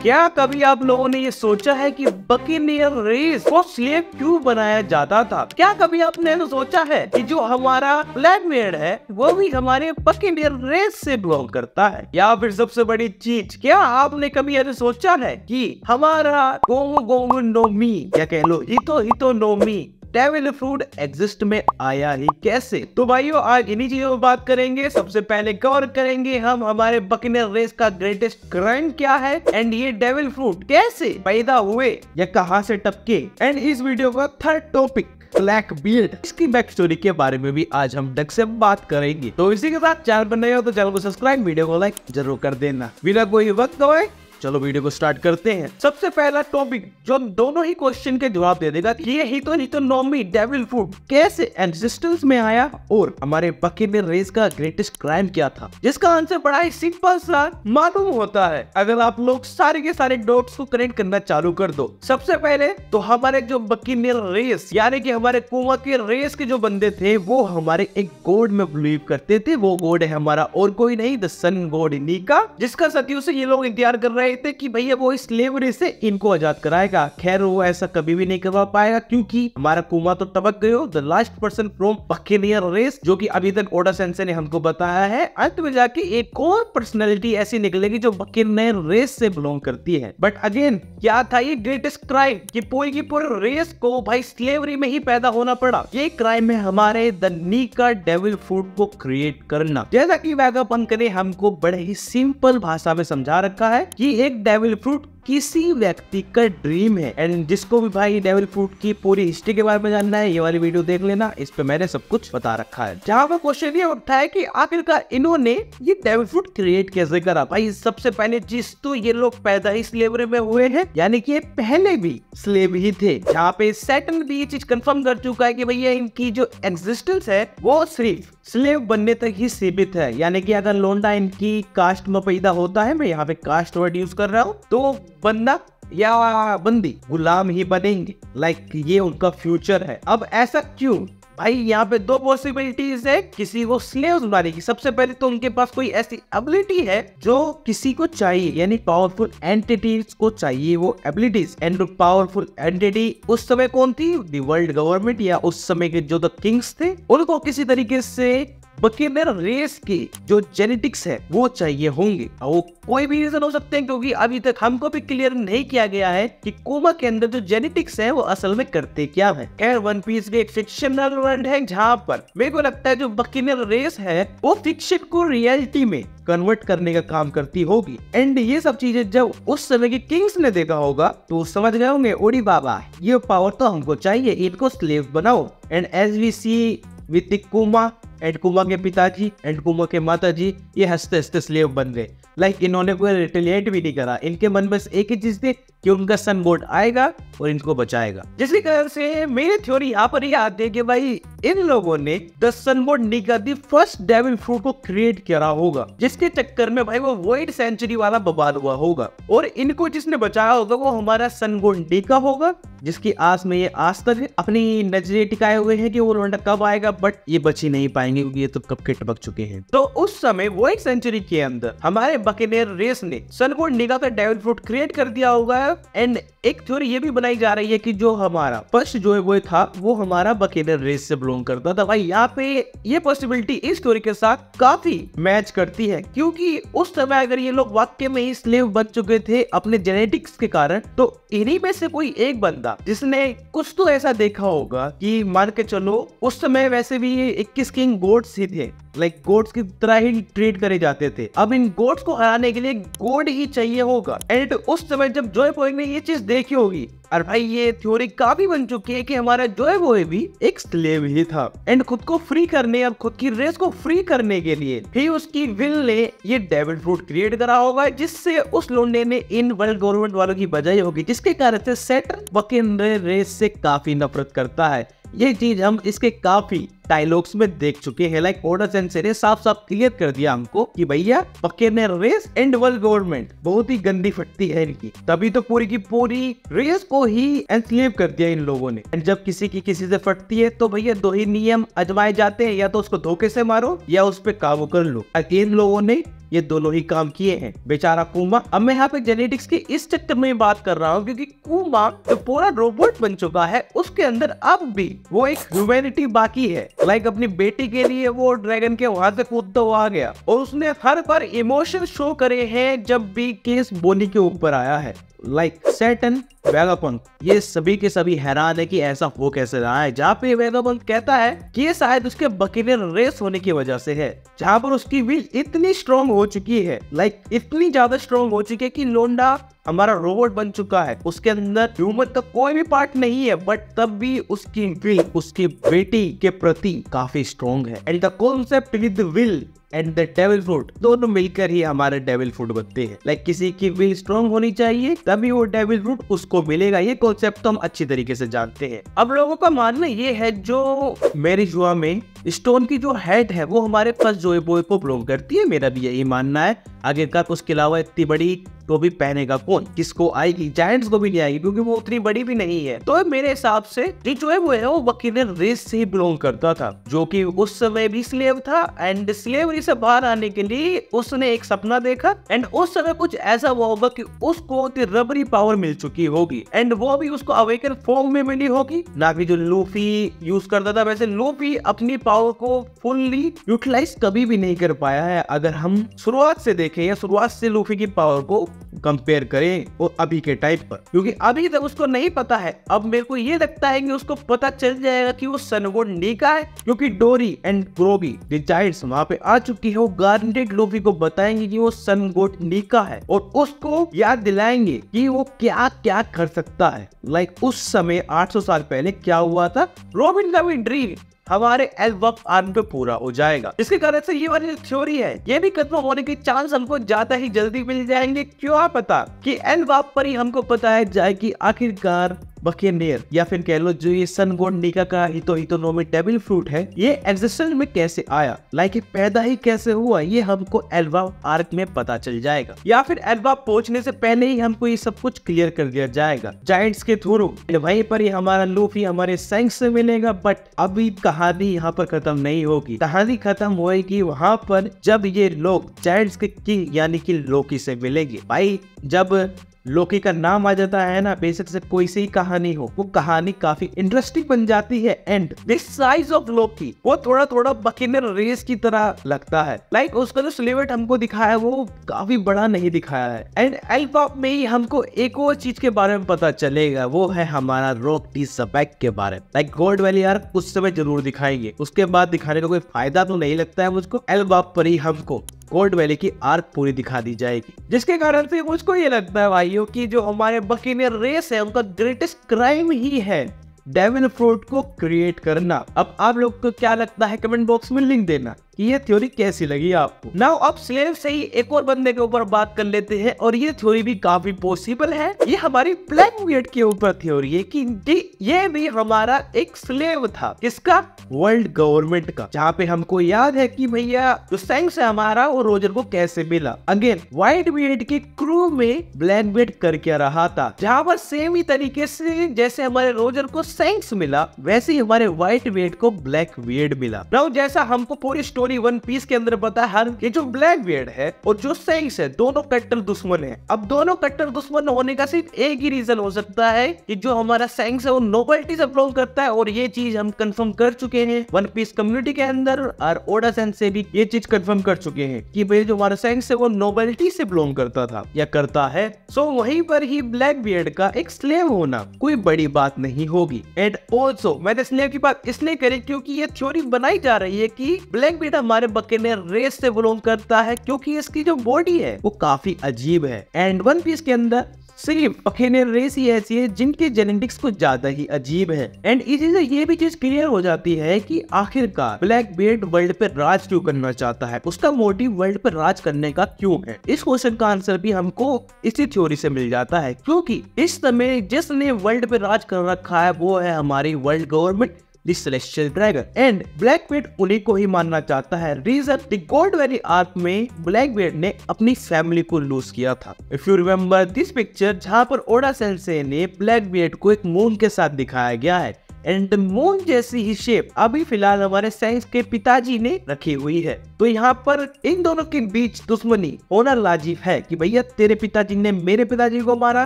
क्या कभी आप लोगों ने ये सोचा है कि बकीनियर रेस को स्लेव क्यों बनाया जाता था? क्या कभी आपने सोचा है कि जो हमारा ब्लैकबेर्ड है वो भी हमारे बकीनियर रेस से बिलोंग करता है? या फिर सबसे बड़ी चीज, क्या आपने कभी ऐसे सोचा है कि हमारा गोंगो नोमी या कह लो हितो नोमी डेविल फ्रूट एग्जिस्ट में आया ही कैसे? तो भाइयों आज इन्हीं चीजों पर बात करेंगे। सबसे पहले कवर करेंगे हम हमारे बकीनियर रेस का ग्रेटेस्ट क्राइम क्या है एंड ये डेविल फ्रूट कैसे पैदा हुए या कहां से टपके। एंड इस वीडियो का थर्ड टॉपिक ब्लैकबीर्ड, इसकी बैक स्टोरी के बारे में भी आज हम ढंग से बात करेंगे। तो इसी के साथ चैनल पर नए हो तो चैनल को सब्सक्राइब, वीडियो को लाइक जरूर कर देना। बिना कोई वक्त गवाए चलो वीडियो को स्टार्ट करते हैं। सबसे पहला टॉपिक जो दोनों ही क्वेश्चन के जवाब दे देगा, ये हितोनोमी डेविल फ्रूट कैसे एग्जिस्टेंस में आया और हमारे बकीनियर रेस का ग्रेटेस्ट क्राइम क्या था, जिसका आंसर बड़ा ही सिंपल सा मालूम होता है अगर आप लोग सारे के सारे डॉट्स को कनेक्ट करना चालू कर दो। सबसे पहले तो हमारे जो बकीनियर रेस यानी कि हमारे कुआं के रेस के जो बंदे थे वो हमारे एक गॉड में बिलीव करते थे। वो गॉड है हमारा और कोई नहीं, द सन गॉड नीका, जिसका सदियों से ये लोग इंतजार कर रहे थे कि भैया वो स्लेवरी से इनको आजाद कराएगा। खैर वो ऐसा कभी भी नहीं करवा पाएगा क्योंकि हमारा कुआं तो टपक गयो। The last person from buccaneer race, जो कि अभी तक ओडा सेंसे ने हमको बताया है, अंत में जाके एक और पर्सनालिटी ऐसी निकलेगी जो बकीनियर रेस से बिलोंग करती है। बट अगेन क्या था ये ग्रेटेस्ट क्राइम कि पूरी रेस को भाई स्लेवरी में ही पैदा होना पड़ा। ये क्राइम है हमारे द नीका डेविल फ्रूट को क्रिएट करना। जैसा कि वैगापंक ने हमको बड़े ही सिंपल भाषा में समझा रखा है कि एक डेविल फ्रूट किसी व्यक्ति का ड्रीम है। एंड जिसको भी भाई डेविल फ्रूट की पूरी हिस्ट्री के बारे में जानना है ये वाली वीडियो देख लेना, इस पे मैंने सब कुछ बता रखा है। जहाँ पर क्वेश्चन ये उठता है कि आखिरकार इन्होंने ये डेविल फ्रूट क्रिएट कैसे करा। भाई सबसे पहले चीज तो ये लोग पैदा ही स्लेवरी में हुए हैं, यानी कि ये पहले भी स्लेव ही थे। जहाँ पे सैटर्न भी ये चीज कंफर्म कर चुका है कि भैया इनकी जो एग्जिस्टेंस है वो सिर्फ स्लेव बनने तक ही सीमित है। यानी कि अगर लोंडा इनकी कास्ट में पैदा होता है, मैं यहाँ पे कास्ट वर्ड यूज कर रहा हूँ, तो बंदा या बंदी गुलाम ही बनेंगे। लाइक ये उनका फ्यूचर है। अब ऐसा क्यों? भाई यहाँ पे दो पॉसिबिलिटीज है किसी को स्लेव बनाने की। सबसे पहले तो उनके पास कोई ऐसी एबिलिटी है जो किसी को चाहिए, यानी पावरफुल एंटिटीज को चाहिए वो एबिलिटीज। एंड पावरफुल एंटिटी उस समय कौन थी? द वर्ल्ड गवर्नमेंट या उस समय के जो द किंग्स थे, उनको किसी तरीके से बकीनियर रेस की जो जेनेटिक्स है वो चाहिए होंगे। वो कोई भी रीजन हो सकते हैं क्योंकि अभी तक हमको भी क्लियर नहीं किया गया है कि कोमा के अंदर जो जेनेटिक्स है वो असल में करते क्या है। खैर वन पीस एक फिक्शनल वर्ल्ड है जहाँ पर मेरे को लगता है जो बकीनियर रेस है वो फिक्शन को रियलिटी में कन्वर्ट करने का काम करती होगी। एंड ये सब चीजें जब उस समय के किंग्स ने देखा होगा तो समझ गए होंगे ओडी बाबा ये पावर तो हमको चाहिए, इनको स्लेव बनाओ। And as we see with कुमा एंड कुमा के पिताजी एंड कुमा के माताजी ये हंसते हंसते स्लेव बन गए। लाइक इन्होंने कोई रिटेलिएट भी नहीं करा। इनके मन बस एक ही चीज थी कि उनका सन गॉड आएगा और इनको बचाएगा। जिसकी कारण से मेरी थ्योरी यहाँ पर यह आती है कि भाई इन लोगों ने the sun god Nika the first devil fruit को क्रिएट करा होगा, जिसके चक्कर में भाई वो वॉइड सेंचुरी वाला बर्बाद हुआ होगा और इनको जिसने बचाया होगा वो हमारा सन गॉड नीका होगा, जिसकी आस में ये आज तक अपनी नजरें टिकाए हुए हैं कि वो लौंडा कब आएगा। बट ये बच ही नहीं पाएंगे क्योंकि ये तो कब के टपक चुके हैं। तो उस समय वॉइड सेंचुरी के अंदर हमारे बकीनियर रेस ने सन गॉड नीका का डेविल फ्रूट क्रिएट कर दिया होगा। एंड एक थ्योरी ये भी बनाई जा रही है कि जो हमारा फर्स्ट जो है वो था वो हमारा बकीनियर रेस से बिलोंग करता था। भाई यहाँ पे ये पॉसिबिलिटी इस स्टोरी के साथ काफी मैच करती है क्योंकि उस समय अगर ये लोग वाकई में ही स्लेव बन चुके थे अपने जेनेटिक्स के कारण, तो इन्हीं में से कोई एक बंदा जिसने कुछ तो ऐसा देखा होगा कि मान के चलो उस समय वैसे भी 21 किंग गोड्स ही थे, लाइक गोड्स की तरह ही ट्रीट करे जाते थे। अब इन गोड्स को हराने के लिए गोड ही चाहिए होगा। एंड उस समय जब जोय बॉय ने ये चीज देखी होगी और भाई ये थ्योरी काफी बन चुकी है कि हमारा जोय बॉय भी एक स्लेव ही था। एंड खुद को फ्री करने और खुद की रेस को फ्री करने के लिए भी उसकी विल ने ये डेविल फ्रूट क्रिएट करा होगा, जिससे उस लोंडे ने इन वर्ल्ड गवर्नमेंट वालों की बजाई होगी, जिसके कारण से सैटर्न बकीनियर रेस से काफी नफरत करता है। ये चीज हम इसके काफी डायलॉग्स में देख चुके हैं। लाइक ओडा सेंसे ने साफ साफ क्लियर कर दिया हमको कि भैया बकेनियर रेस एंड वर्ल्ड गवर्नमेंट बहुत ही गंदी फटती है इनकी, तभी तो पूरी की पूरी रेस को ही एनस्लेव कर दिया इन लोगों ने। एंड जब किसी की किसी से फटती है तो भैया दो ही नियम आजमाए जाते हैं, या तो उसको धोखे से मारो या उस पर काबू कर लो। अगेन लोगों ने ये दोनों ही काम किए हैं। बेचारा कुमा, अब मैं यहाँ पे जेनेटिक्स की इस चक्कर में बात कर रहा हूँ क्योंकि कुमा जो पूरा रोबोट बन चुका है उसके अंदर अब भी वो एक ह्यूमैनिटी बाकी है। लाइक अपनी बेटी के लिए वो ड्रैगन के वहां से कूदता हुआ आ गया और उसने हर बार इमोशन शो करे हैं जब भी केस बोनी के ऊपर आया है। लाइक सैटर्न, वेगापंक, ये सभी के सभी हैरान है कि ऐसा हो कैसे रहा है। जहाँ पे वेगापंक कहता है कि ये शायद उसके बकेनियर रेस होने की वजह से है, जहाँ पर उसकी विल इतनी स्ट्रॉन्ग हो चुकी है, लाइक इतनी ज्यादा स्ट्रॉन्ग हो चुकी है कि लोंडा हमारा रोबोट बन चुका है, उसके अंदर ह्यूमन का कोई भी पार्ट नहीं है, बट तब भी उसकी विल उसकी बेटी के प्रति काफी स्ट्रॉन्ग है। And the concept with will and the devil fruit दोनों मिलकर ही हमारे डेविल फ्रूट बनते हैं। लाइक किसी की विल स्ट्रॉन्ग होनी चाहिए तभी वो डेविल फ्रूट उसको मिलेगा। ये कॉन्सेप्ट तो हम अच्छी तरीके से जानते हैं। अब लोगों का मानना ये है जो मेरी जुआ में स्टोन की जो हेड है वो हमारे फर्स्ट जोए बॉय को बिलोंग करती है। मेरा भी यही मानना है। आखिरकार उसके अलावा इतनी बड़ी तो भी पहनेगा कौन, किसको आएगी? जायंट्स को भी नहीं आएगी क्योंकि वो उतनी बड़ी भी नहीं है। तो मेरे हिसाब से जो है वो बकेनियर रेस से ही बिलोंग करता था, जो कि उस समय भी स्लेव था। एंड स्लेवरी से बाहर आने के लिए उसने एक सपना देखा एंड उस समय कुछ ऐसा हुआ होगा कि उसको रबरी पावर मिल चुकी होगी एंड वो भी उसको अवेकन फॉर्म में मिली होगी, ना कि जो लूफी यूज करता था। वैसे लूफी अपनी पावर को फुल्ली यूटिलाइज कभी भी नहीं कर पाया है। अगर हम शुरुआत से देखें या शुरुआत से लूफी की पावर को कंपेयर करें वो अभी के टाइप पर, क्योंकि अभी तक उसको नहीं पता है। अब मेरे को ये लगता है कि उसको पता चल जाएगा कि वो सन गोड नीका है, क्योंकि डोरी एंड ग्रोगी जायंट्स वहां पे आ चुकी है। वो गारंटेड लूफी को बताएंगे कि वो सन गोड नीका है और उसको याद दिलाएंगे कि वो क्या क्या कर सकता है। लाइक उस समय 800 साल पहले क्या हुआ था, रॉबिन का भी ड्रीम हमारे एल्बाप आर्म पे पूरा हो जाएगा। इसके कारण से ये वाली थ्योरी है ये भी खत्म होने के चांस हमको ज्यादा ही जल्दी मिल जाएंगे। क्यों पता कि एल्बाप पर ही हमको पता है जाए कि आखिरकार बकेनियर या फिर कह लो जो ये सन गॉड नीका का हितोनोमी डेविल फ्रूट है ये एग्जिस्टेंस में कैसे आया, लाइक पैदा ही कैसे हुआ, ये हमको एल्बाप आर्क में पता चल जाएगा। या फिर एल्बाप पहुंचने से पहले ही हमको ये सब कुछ क्लियर कर दिया जाएगा जायंट्स के थ्रू। वहीं पर ही हमारा लूफी हमारे सैंक्स से मिलेगा। बट अभी कहानी यहाँ पर खत्म नहीं होगी। कहानी खत्म होगी वहां पर जब ये लोग जायंट्स के किंग यानी कि लोकी से मिलेंगे। भाई जब लोकी का नाम आ जाता है ना, बेशक से कोई सी कहानी हो, वो कहानी काफी इंटरेस्टिंग बन जाती है। एंड दिस साइज ऑफ लोकी वो थोड़ा थोड़ा बकेनियर रेस की तरह लगता है। लाइक उसका जो सिलेबट हमको दिखाया है वो काफी बड़ा नहीं दिखाया है। एंड एल्बाप में ही हमको एक और चीज के बारे में पता चलेगा, वो है हमारा रॉक टी सबैक के बारे में। लाइक गोल्ड वैली आर्क उस समय जरूर दिखाएंगे, उसके बाद दिखाने का कोई फायदा तो नहीं लगता है मुझको। एल्बाप पर ही हमको गोल्ड वैली की आर्क पूरी दिखा दी जाएगी, जिसके कारण से मुझको ये लगता है भाइयों कि जो हमारे बकेनियर रेस है उनका ग्रेटेस्ट क्राइम ही है डेविल फ्रूट को क्रिएट करना। अब आप लोग को क्या लगता है कमेंट बॉक्स में लिख देना कि ये थ्योरी कैसी लगी आपको। नाउ अब स्लेव से ही एक और बंदे के ऊपर बात कर लेते हैं और ये थ्योरी भी काफी पॉसिबल है। ये हमारी ब्लैकबीयर्ड के ऊपर थ्योरी है कि ये भी हमारा एक स्लेव था, किसका? वर्ल्ड गवर्नमेंट का। जहाँ पे हमको याद है कि भैया जो सैंक्स है हमारा वो रोजर को कैसे मिला। अगेन व्हाइट बीयर्ड के क्रू में ब्लैकबीयर्ड कर क्या रहा था, जहाँ पर सेम ही तरीके से जैसे हमारे रोजर को सैंक्स मिला वैसे ही हमारे व्हाइट बीयर्ड को ब्लैक बीयर्ड मिला। नाउ जैसा हमको पूरी स्टोरी वन पीस के अंदर पता है, ये जो ब्लैक बीयर्ड है और जो सैंक्स है दोनों कट्टर दुश्मन है। अब दोनों कट्टर दुश्मन होने का सिर्फ एक ही रीजन हो सकता है कि जो हमारा सैंक्स है वो नोबेलिटी से बिलोंग करता है, और ये चीज हम कंफर्म कर चुके हैं वन पीस कम्युनिटी के अंदर, और ओडा सेंसे भी ये चीज कंफर्म कर चुके हैं कि भाई जो हमारा सैंक्स है वो नोबेलिटी से बिलोंग करता था या करता है। सो वहीं पर ही ब्लैक बीयर्ड का एक स्लेव होना कोई बड़ी बात नहीं होगी। एंड ऑल्सो मैंने स्लेव की बात इसलिए करी क्योंकि ये थ्योरी बनाई जा रही है कि ब्लैक बीयर्ड हमारे बकेनियर रेस से बिलोंग करता है, क्योंकि इसकी जो बॉडी है वो काफी अजीब है। एंड वन पीस के अंदर सिर्फ बकेनियर रेस ही ऐसी है जिनके जेनेटिक्स कुछ ज्यादा ही अजीब है। एंड इसी से ये भी चीज क्लियर हो जाती है कि आखिरकार ब्लैक बीयर्ड वर्ल्ड पे राज क्यों करना चाहता है, उसका मोटिव वर्ल्ड पे राज करने का क्यों है। इस क्वेश्चन का आंसर भी हमको इसी थ्योरी से मिल जाता है, क्योंकि इस समय जिसने वर्ल्ड पे राज कर रखा है वो है हमारी world government, the celestial dragon, and Blackbeard उन्हीं को ही मानना चाहता है। Reason, the gold valley arc में ब्लैकबीड ने अपनी फैमिली को लूज किया था। If you remember this picture, जहां पर ओडा सेंसेई ने ब्लैकबीड को एक मून के साथ दिखाया गया है, एंड मून जैसी ही शेप अभी फिलहाल हमारे साइंस के पिताजी ने रखी हुई है। तो यहाँ पर इन दोनों के बीच दुश्मनी होना लाजिब है कि भैया तेरे पिताजी ने मेरे पिताजी को मारा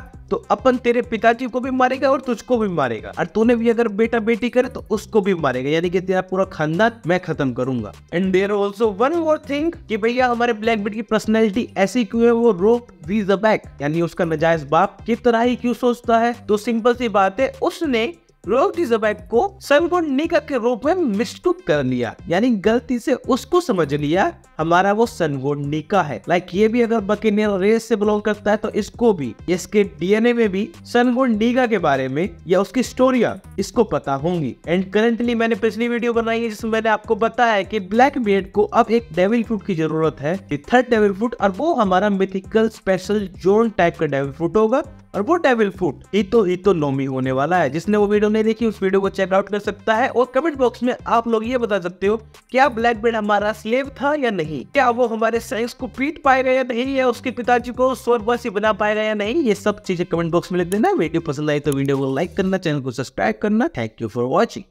तो अपन तेरे पिताजी को भी मारेगा और तुझको भी मारेगा, और तूने भी अगर बेटा बेटी करे तो उसको भी मारेगा, यानी कि तेरा पूरा खानदान मैं खत्म करूंगा। And there also one more thing कि भैया हमारे ब्लैकबीड की पर्सनैलिटी ऐसी क्यों है, वो रोक द बैक यानी उसका नाजायज बाप की तरह ही क्यों सोचता है। तो सिंपल सी बात है, उसने रोक द को सनगोन निका के रूप में मिस्टेक कर लिया, यानी गलती से उसको समझ लिया हमारा वो सनगोन निका है। लाइक ये भी अगर बकेनियर रेस से बिलोंग करता है तो इसको भी, इसके डीएनए में भी सनगोन निका के बारे में या उसकी स्टोरियां इसको पता होंगी। एंड करंटली मैंने पिछली वीडियो बनाई है जिसमें मैंने आपको बताया कि ब्लैकबीड को अब एक डेविल फ्रूट की जरूरत है, थर्ड डेविल फ्रूट, और वो हमारा मिथिकल स्पेशल जोन टाइप का डेविल फ्रूट होगा, और वो डेविल फ्रूट हितो नोमी होने वाला है। जिसने वो वीडियो नहीं देखी उस वीडियो को चेकआउट कर सकता है। और कमेंट बॉक्स में आप लोग ये बता सकते हो क्या ब्लैकबीड हमारा स्लेव था या नहीं, क्या वो हमारे साइंस को पीट पाएगा या नहीं, या उसके पिताजी को स्वर्गवासी बना पाएगा या नहीं। ये सब चीजें कमेंट बॉक्स में लिख देना। वीडियो पसंद आई तो वीडियो को लाइक करना, चैनल को सब्सक्राइब करना। Thank you for watching.